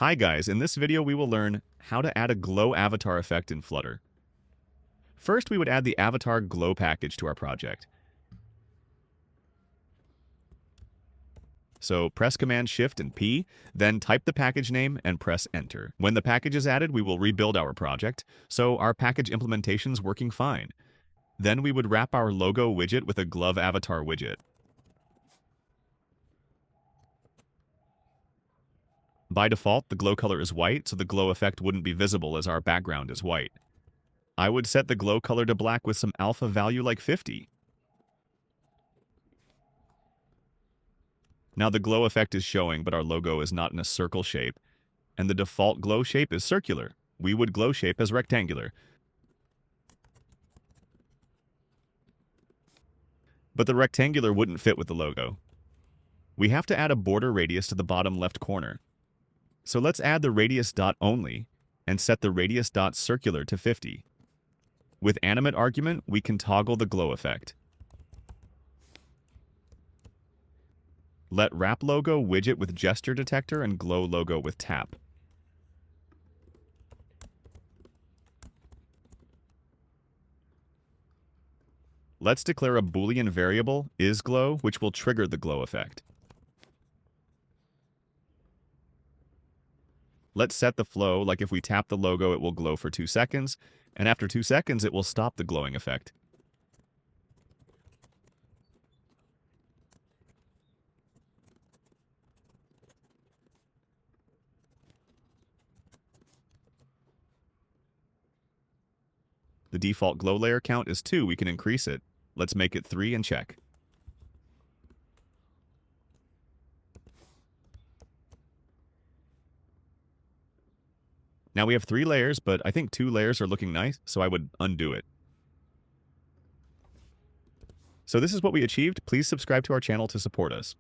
Hi guys, in this video we will learn how to add a glow avatar effect in Flutter. First, we would add the avatar glow package to our project. So press Command Shift and P, then type the package name and press Enter. When the package is added, we will rebuild our project, so our package implementation's working fine. Then we would wrap our logo widget with a glove avatar widget. By default, the glow color is white, so the glow effect wouldn't be visible as our background is white. I would set the glow color to black with some alpha value like 50. Now the glow effect is showing, but our logo is not in a circle shape, and the default glow shape is circular. We would glow shape as rectangular. But the rectangular wouldn't fit with the logo. We have to add a border radius to the bottom left corner. So let's add the radius dot only and set the radius dot circular to 50. With animate argument, we can toggle the glow effect. Let wrap logo widget with gesture detector and glow logo with tap. Let's declare a Boolean variable isGlow, which will trigger the glow effect. Let's set the flow, like if we tap the logo, it will glow for 2 seconds, and after 2 seconds, it will stop the glowing effect. The default glow layer count is 2, we can increase it. Let's make it 3 and check. Now we have 3 layers, but I think 2 layers are looking nice, so I would undo it. So this is what we achieved. Please subscribe to our channel to support us.